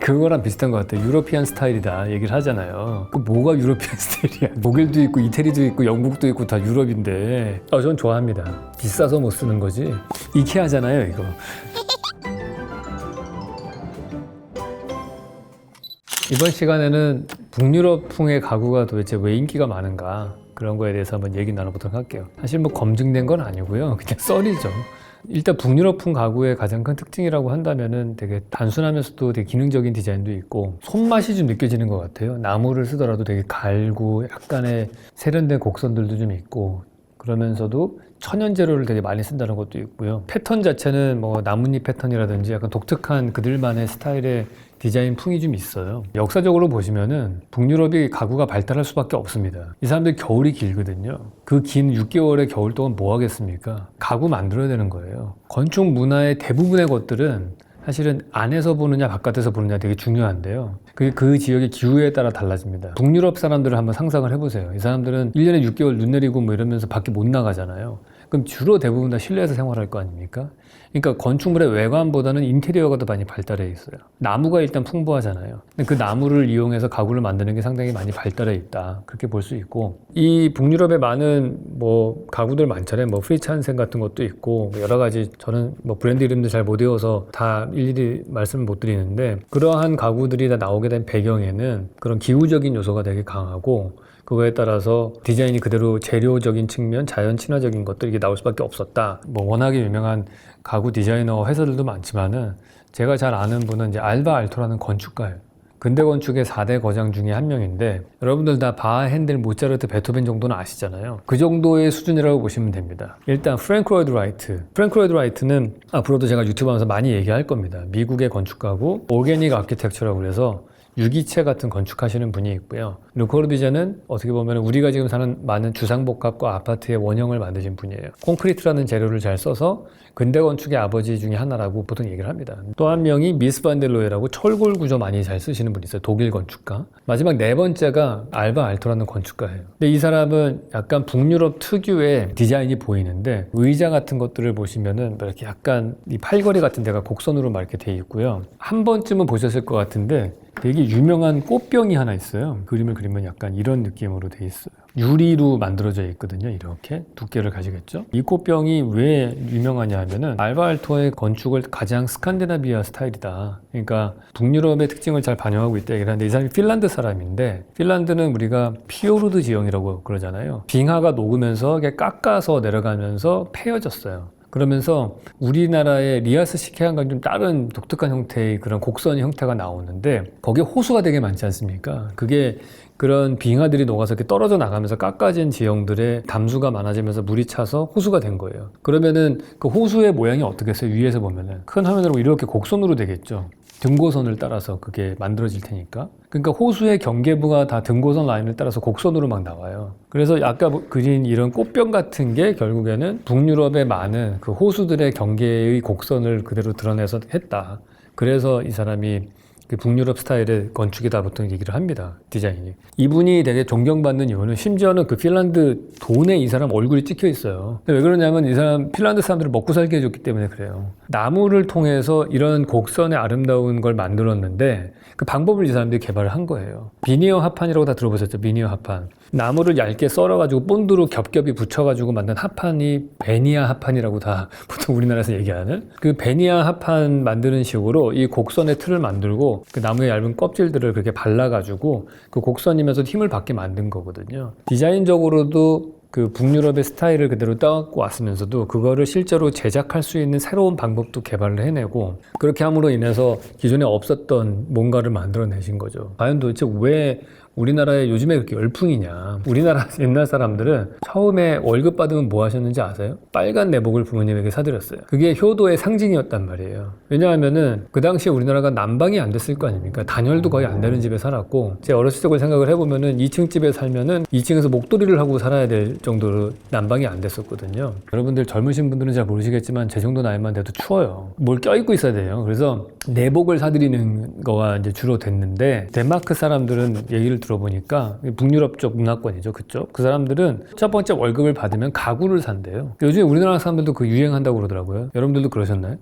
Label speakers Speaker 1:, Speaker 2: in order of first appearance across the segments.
Speaker 1: 그거랑 비슷한 것 같아요. 유러피안 스타일이다 얘기를 하잖아요. 그 뭐가 유러피안 스타일이야? 독일도 있고 이태리도 있고 영국도 있고 다 유럽인데 전 좋아합니다. 비싸서 못 쓰는 거지. 이케아잖아요 이거. 이번 시간에는 북유럽풍의 가구가 도대체 왜 인기가 많은가 그런 거에 대해서 한번 얘기 나눠보도록 할게요. 사실 뭐 검증된 건 아니고요. 그냥 썰이죠. 일단 북유럽풍 가구의 가장 큰 특징이라고 한다면은 되게 단순하면서도 되게 기능적인 디자인도 있고 손맛이 좀 느껴지는 것 같아요. 나무를 쓰더라도 되게 갈고 약간의 세련된 곡선들도 좀 있고 그러면서도 천연 재료를 되게 많이 쓴다는 것도 있고요. 패턴 자체는 뭐 나뭇잎 패턴이라든지 약간 독특한 그들만의 스타일의 디자인 풍이 좀 있어요. 역사적으로 보시면은 북유럽이 가구가 발달할 수밖에 없습니다. 이 사람들 겨울이 길거든요. 그 긴 6개월의 겨울 동안 뭐 하겠습니까? 가구 만들어야 되는 거예요. 건축 문화의 대부분의 것들은 사실은 안에서 보느냐 바깥에서 보느냐 되게 중요한데요. 그게 그 지역의 기후에 따라 달라집니다. 북유럽 사람들을 한번 상상을 해보세요. 이 사람들은 1년에 6개월 눈 내리고 뭐 이러면서 밖에 못 나가잖아요. 그럼 주로 대부분 다 실내에서 생활할 거 아닙니까? 그러니까 건축물의 외관보다는 인테리어가 더 많이 발달해 있어요. 나무가 일단 풍부하잖아요. 근데 그 나무를 이용해서 가구를 만드는 게 상당히 많이 발달해 있다. 그렇게 볼 수 있고 이 북유럽에 많은 뭐 가구들 많잖아요. 뭐 프리츠한센 같은 것도 있고 여러 가지 저는 뭐 브랜드 이름도 잘 못 외워서 다 일일이 말씀을 못 드리는데 그러한 가구들이 다 나오게 된 배경에는 그런 기후적인 요소가 되게 강하고 그거에 따라서 디자인이 그대로 재료적인 측면, 자연 친화적인 것들이 이게 나올 수밖에 없었다. 뭐 워낙에 유명한 가구 디자이너 회사들도 많지만은 제가 잘 아는 분은 이제 알바 알토라는 건축가예요. 근대 건축의 4대 거장 중에 한 명인데 여러분들 다 바, 핸델, 모차르트, 베토벤 정도는 아시잖아요. 그 정도의 수준이라고 보시면 됩니다. 일단 프랭크 로이드 라이트. 프랭크 로이드 라이트는 앞으로도 제가 유튜브 하면서 많이 얘기할 겁니다. 미국의 건축가고 오르게닉 아키텍처라고 그래서 유기체 같은 건축하시는 분이 있고요. 르코르비제는 어떻게 보면 우리가 지금 사는 많은 주상복합과 아파트의 원형을 만드신 분이에요. 콘크리트라는 재료를 잘 써서 근대 건축의 아버지 중에 하나라고 보통 얘기를 합니다. 또 한 명이 미스 반델로에라고 철골 구조 많이 잘 쓰시는 분이 있어요. 독일 건축가. 마지막 네 번째가 알바 알토라는 건축가예요. 근데 이 사람은 약간 북유럽 특유의 디자인이 보이는데 의자 같은 것들을 보시면은 이렇게 약간 이 팔걸이 같은 데가 곡선으로 막 이렇게 돼 있고요. 한 번쯤은 보셨을 것 같은데 되게 유명한 꽃병이 하나 있어요. 그림을 그리면 약간 이런 느낌으로 돼 있어요. 유리로 만들어져 있거든요. 이렇게 두께를 가지겠죠. 이 꽃병이 왜 유명하냐 하면은 알바 알토의 건축을 가장 스칸디나비아 스타일이다. 그러니까 북유럽의 특징을 잘 반영하고 있다 얘기를 하는데 이 사람이 핀란드 사람인데 핀란드는 우리가 피오르드 지형이라고 그러잖아요. 빙하가 녹으면서 깎아서 내려가면서 패여졌어요. 그러면서 우리나라의 리아스 시케안과는 좀 다른 독특한 형태의 그런 곡선 형태가 나오는데 거기에 호수가 되게 많지 않습니까? 그게 그런 빙하들이 녹아서 이렇게 떨어져 나가면서 깎아진 지형들의 담수가 많아지면서 물이 차서 호수가 된 거예요. 그러면은 그 호수의 모양이 어떻겠어요? 위에서 보면은 큰 화면으로 이렇게 곡선으로 되겠죠. 등고선을 따라서 그게 만들어질 테니까. 그러니까 호수의 경계부가 다 등고선 라인을 따라서 곡선으로 막 나와요. 그래서 아까 그린 이런 꽃병 같은 게 결국에는 북유럽의 많은 그 호수들의 경계의 곡선을 그대로 드러내서 했다. 그래서 이 사람이 그 북유럽 스타일의 건축이다 보통 얘기를 합니다. 디자인이. 이분이 되게 존경받는 이유는 심지어는 그 핀란드 돈에 이 사람 얼굴이 찍혀 있어요. 왜 그러냐면 이 사람 핀란드 사람들을 먹고 살게 해줬기 때문에 그래요. 나무를 통해서 이런 곡선의 아름다운 걸 만들었는데 그 방법을 이 사람들이 개발을 한 거예요. 비니어 합판이라고 다 들어보셨죠? 비니어 합판. 나무를 얇게 썰어가지고 본드로 겹겹이 붙여가지고 만든 합판이 베니아 합판이라고 다 보통 우리나라에서 얘기하는 그 베니아 합판 만드는 식으로 이 곡선의 틀을 만들고 그 나무의 얇은 껍질들을 그렇게 발라가지고 그 곡선이면서 힘을 받게 만든 거거든요. 디자인적으로도 그 북유럽의 스타일을 그대로 따갖고 왔으면서도 그거를 실제로 제작할 수 있는 새로운 방법도 개발을 해내고 그렇게 함으로 인해서 기존에 없었던 뭔가를 만들어내신 거죠. 과연 도대체 왜 우리나라에 요즘에 그렇게 열풍이냐. 우리나라 옛날 사람들은 처음에 월급 받으면 뭐 하셨는지 아세요? 빨간 내복을 부모님에게 사드렸어요. 그게 효도의 상징이었단 말이에요. 왜냐하면은 그 당시에 우리나라가 난방이 안 됐을 거 아닙니까? 단열도 거의 안 되는 집에 살았고 제 어렸을 때 생각을 해보면은 2층 집에 살면은 2층에서 목도리를 하고 살아야 될 정도로 난방이 안 됐었거든요. 여러분들 젊으신 분들은 잘 모르시겠지만 제 정도 나이만 돼도 추워요. 뭘 껴입고 있어야 돼요. 그래서 내복을 사드리는 거가 이제 주로 됐는데 덴마크 사람들은 얘기를 들어보니까 북유럽 쪽 문화권이죠. 그쪽. 그 사람들은 첫 번째 월급을 받으면 가구를 산대요. 요즘에 우리나라 사람들도 그 유행한다고 그러더라고요. 여러분들도 그러셨나요?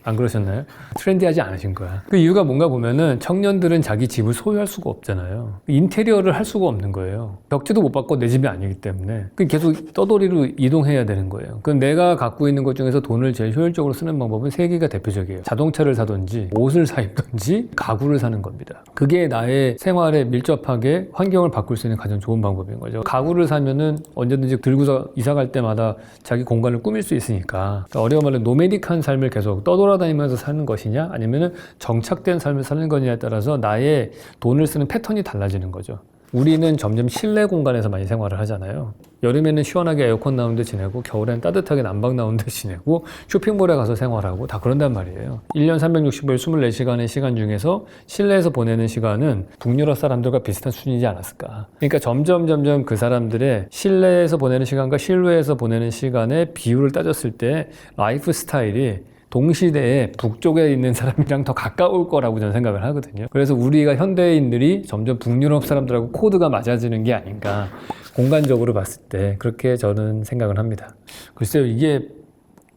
Speaker 1: 안 그러셨나요? 트렌디하지 않으신 거야. 그 이유가 뭔가 보면은 청년들은 자기 집을 소유할 수가 없잖아요. 인테리어를 할 수가 없는 거예요. 벽지도 못 받고 내 집이 아니기 때문에 계속 떠돌이로 이동해야 되는 거예요. 그럼 내가 갖고 있는 것 중에서 돈을 제일 효율적으로 쓰는 방법은 세 개가 대표적이에요. 자동차를 사든지 옷을 사 입든지 가구를 사는 겁니다. 그게 나의 생활에 밀접하게 환경을 바꿀 수 있는 가장 좋은 방법인 거죠. 가구를 사면은 언제든지 들고서 이사 갈 때마다 자기 공간을 꾸밀 수 있으니까. 그러니까 어려운 말로 노매딕한 삶을 계속 떠돌아다니면서 사는 것이냐 아니면은 정착된 삶을 사는 거냐에 따라서 나의 돈을 쓰는 패턴이 달라지는 거죠. 우리는 점점 실내 공간에서 많이 생활을 하잖아요. 여름에는 시원하게 에어컨 나오는 데 지내고 겨울에는 따뜻하게 난방 나오는 데 지내고 쇼핑몰에 가서 생활하고 다 그런단 말이에요. 1년 365일 24시간의 시간 중에서 실내에서 보내는 시간은 북유럽 사람들과 비슷한 수준이지 않았을까. 그러니까 점점 그 사람들의 실내에서 보내는 시간과 실외에서 보내는 시간의 비율을 따졌을 때 라이프 스타일이 동시대에 북쪽에 있는 사람이랑 더 가까울 거라고 저는 생각을 하거든요. 그래서 우리가 현대인들이 점점 북유럽 사람들하고 코드가 맞아지는 게 아닌가, 공간적으로 봤을 때 그렇게 저는 생각을 합니다. 글쎄요, 이게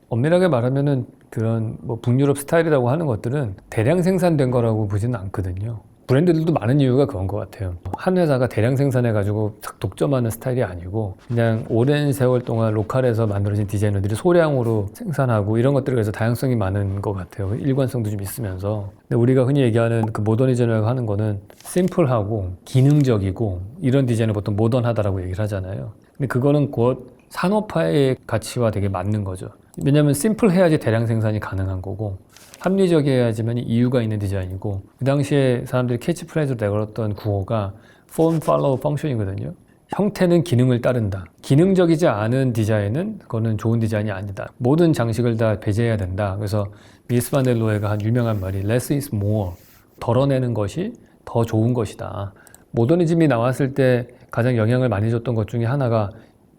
Speaker 1: 엄밀하게 말하면은 그런 뭐 북유럽 스타일이라고 하는 것들은 대량 생산된 거라고 보지는 않거든요. 브랜드들도 많은 이유가 그런 것 같아요. 한 회사가 대량 생산해가지고 딱 독점하는 스타일이 아니고 그냥 오랜 세월 동안 로컬에서 만들어진 디자이너들이 소량으로 생산하고 이런 것들에 의해서 다양성이 많은 것 같아요. 일관성도 좀 있으면서. 근데 우리가 흔히 얘기하는 그 모더니즘이라고 하는 거는 심플하고 기능적이고 이런 디자인을 보통 모던하다라고 얘기를 하잖아요. 근데 그거는 곧 산업화의 가치와 되게 맞는 거죠. 왜냐하면 심플해야지 대량 생산이 가능한 거고 합리적이어야지만 이유가 있는 디자인이고 그 당시에 사람들이 캐치프레이즈로 내걸었던 구호가 Form Follow Function이거든요. 형태는 기능을 따른다. 기능적이지 않은 디자인은 그거는 좋은 디자인이 아니다. 모든 장식을 다 배제해야 된다. 그래서 미스 반델로에가 한 유명한 말이 Less is more. 덜어내는 것이 더 좋은 것이다. 모더니즘이 나왔을 때 가장 영향을 많이 줬던 것 중에 하나가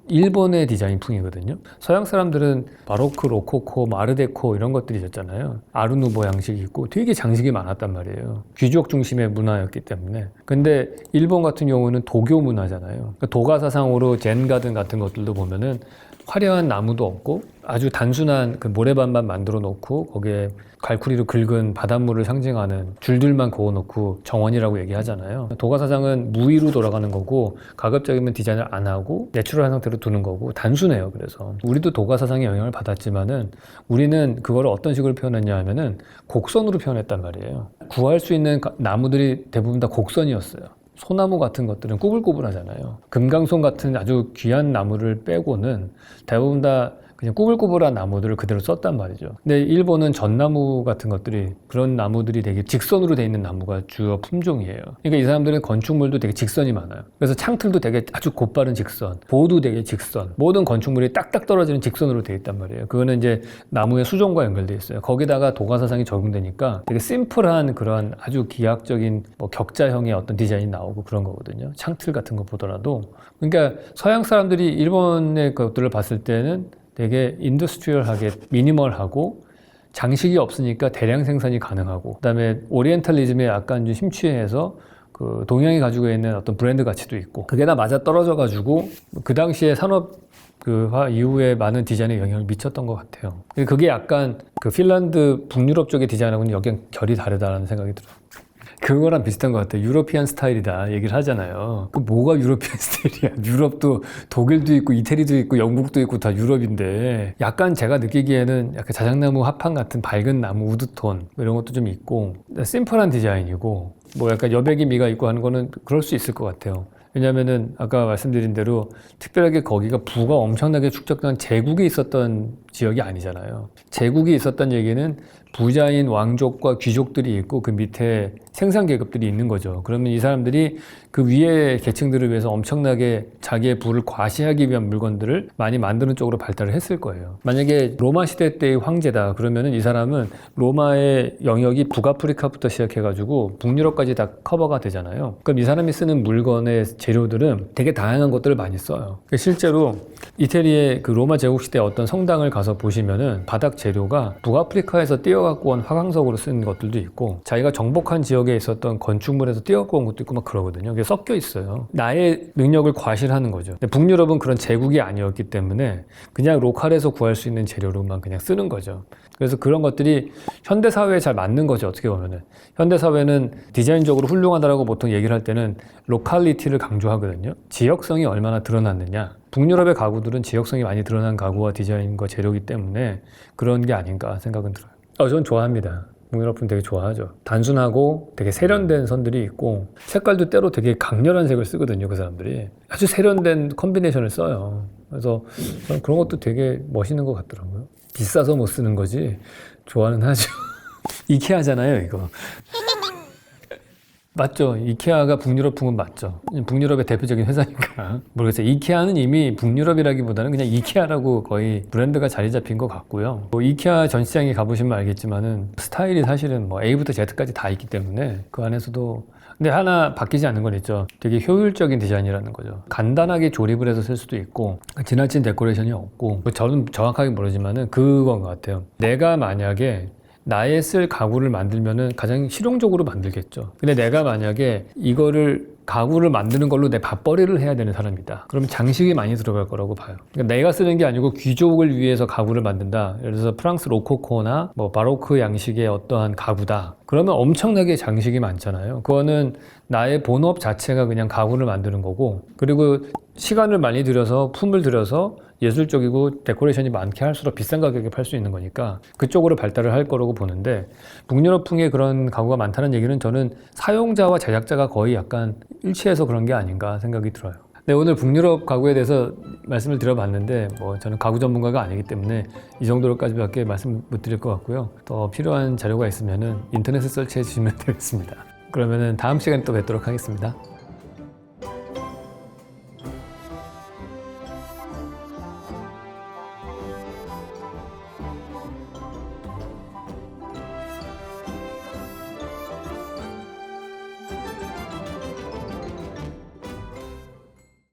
Speaker 1: 일본의 디자인풍이거든요. 서양 사람들은 바로크, 로코코, 아르데코 이런 것들이 있었잖아요. 아르누보 양식이 있고 되게 장식이 많았단 말이에요. 귀족 중심의 문화였기 때문에. 근데 일본 같은 경우는 도교 문화잖아요. 그러니까 도가사상으로 젠 가든 같은 것들도 보면은 화려한 나무도 없고 아주 단순한 그 모래밭만 만들어 놓고 거기에 갈쿠리로 긁은 바닷물을 상징하는 줄들만 그어 놓고 정원이라고 얘기하잖아요. 도가사상은 무위로 돌아가는 거고 가급적이면 디자인을 안 하고 내추럴한 상태로 두는 거고 단순해요. 그래서 우리도 도가사상의 영향을 받았지만은 우리는 그걸 어떤 식으로 표현했냐 하면은 곡선으로 표현했단 말이에요. 구할 수 있는 나무들이 대부분 다 곡선이었어요. 소나무 같은 것들은 꾸불꾸불하잖아요. 금강송 같은 아주 귀한 나무를 빼고는 대부분 다 그냥 꾸불꾸불한 나무들을 그대로 썼단 말이죠. 근데 일본은 전나무 같은 것들이 그런 나무들이 되게 직선으로 돼 있는 나무가 주요 품종이에요. 그러니까 이 사람들은 건축물도 되게 직선이 많아요. 그래서 창틀도 되게 아주 곧바른 직선, 보도 되게 직선, 모든 건축물이 딱딱 떨어지는 직선으로 돼 있단 말이에요. 그거는 이제 나무의 수종과 연결돼 있어요. 거기다가 도가사상이 적용되니까 되게 심플한 그런 아주 기하학적인 뭐 격자형의 어떤 디자인이 나오고 그런 거거든요. 창틀 같은 거 보더라도. 그러니까 서양 사람들이 일본의 것들을 봤을 때는 되게 인더스트리얼하게 미니멀하고 장식이 없으니까 대량 생산이 가능하고 그다음에 오리엔탈리즘에 약간 좀 심취해서 그 동양이 가지고 있는 어떤 브랜드 가치도 있고 그게 다 맞아 떨어져 가지고 그 당시에 산업화 이후에 많은 디자인에 영향을 미쳤던 것 같아요. 그게 약간 그 핀란드 북유럽 쪽의 디자인하고는 여긴 결이 다르다는 생각이 들어요. 그거랑 비슷한 것 같아요. 유러피안 스타일이다 얘기를 하잖아요. 그 뭐가 유러피안 스타일이야? 유럽도 독일도 있고 이태리도 있고 영국도 있고 다 유럽인데 약간 제가 느끼기에는 약간 자작나무 합판 같은 밝은 나무 우드톤 이런 것도 좀 있고 심플한 디자인이고 뭐 약간 여백이 미가 있고 하는 거는 그럴 수 있을 것 같아요. 왜냐면은 아까 말씀드린 대로 특별하게 거기가 부가 엄청나게 축적된 제국이 있었던 지역이 아니잖아요. 제국이 있었던 얘기는 부자인 왕족과 귀족들이 있고 그 밑에 생산 계급들이 있는 거죠. 그러면 이 사람들이 그 위에 계층들을 위해서 엄청나게 자기의 부를 과시하기 위한 물건들을 많이 만드는 쪽으로 발달을 했을 거예요. 만약에 로마 시대 때의 황제다 그러면은 이 사람은 로마의 영역이 북아프리카부터 시작해가지고 북유럽까지 다 커버가 되잖아요. 그럼 이 사람이 쓰는 물건의 재료들은 되게 다양한 것들을 많이 써요. 실제로 이태리의 그 로마 제국 시대 어떤 성당을 가서 보시면은 바닥 재료가 북아프리카에서 떼어 떼어갖고 온 화강석으로 쓴 것들도 있고 자기가 정복한 지역에 있었던 건축물에서 떼어갖고 온 것도 있고 막 그러거든요. 그게 섞여 있어요. 나의 능력을 과실하는 거죠. 근데 북유럽은 그런 제국이 아니었기 때문에 그냥 로컬에서 구할 수 있는 재료로만 그냥 쓰는 거죠. 그래서 그런 것들이 현대사회에 잘 맞는 거죠. 어떻게 보면은 현대사회는 디자인적으로 훌륭하다라고 보통 얘기를 할 때는 로컬리티를 강조하거든요. 지역성이 얼마나 드러났느냐. 북유럽의 가구들은 지역성이 많이 드러난 가구와 디자인과 재료이기 때문에 그런 게 아닌가 생각은 들어요. 전 좋아합니다. 북유럽은 되게 좋아하죠. 단순하고 되게 세련된 선들이 있고 색깔도 때로 되게 강렬한 색을 쓰거든요. 그 사람들이 아주 세련된 컨비네이션을 써요. 그래서 저는 그런 것도 되게 멋있는 것 같더라고요. 비싸서 못 쓰는 거지 좋아는 하죠. 이케아잖아요 이거. 맞죠. 이케아가 북유럽풍은 맞죠. 북유럽의 대표적인 회사니까. 모르겠어요. 이케아는 이미 북유럽이라기보다는 그냥 이케아라고 거의 브랜드가 자리 잡힌 것 같고요. 뭐 이케아 전시장에 가보시면 알겠지만은 스타일이 사실은 뭐 A부터 Z까지 다 있기 때문에 그 안에서도 근데 하나 바뀌지 않는 건 있죠. 되게 효율적인 디자인이라는 거죠. 간단하게 조립을 해서 쓸 수도 있고 지나친 데코레이션이 없고 저는 정확하게 모르지만은 그건 것 같아요. 내가 만약에 나의 쓸 가구를 만들면은 가장 실용적으로 만들겠죠. 근데 내가 만약에 이거를 가구를 만드는 걸로 내 밥벌이를 해야 되는 사람이다. 그럼 장식이 많이 들어갈 거라고 봐요. 그러니까 내가 쓰는 게 아니고 귀족을 위해서 가구를 만든다. 예를 들어서 프랑스 로코코나 뭐 바로크 양식의 어떠한 가구다. 그러면 엄청나게 장식이 많잖아요. 그거는 나의 본업 자체가 그냥 가구를 만드는 거고 그리고 시간을 많이 들여서 품을 들여서 예술적이고 데코레이션이 많게 할수록 비싼 가격에 팔 수 있는 거니까 그쪽으로 발달을 할 거라고 보는데 북유럽풍의 그런 가구가 많다는 얘기는 저는 사용자와 제작자가 거의 약간 일치해서 그런 게 아닌가 생각이 들어요. 네, 오늘 북유럽 가구에 대해서 말씀을 드려봤는데 뭐 저는 가구 전문가가 아니기 때문에 이 정도로까지밖에 말씀 못 드릴 것 같고요. 더 필요한 자료가 있으면은 인터넷에 설치해 주시면 되겠습니다. 그러면은 다음 시간에 또 뵙도록 하겠습니다.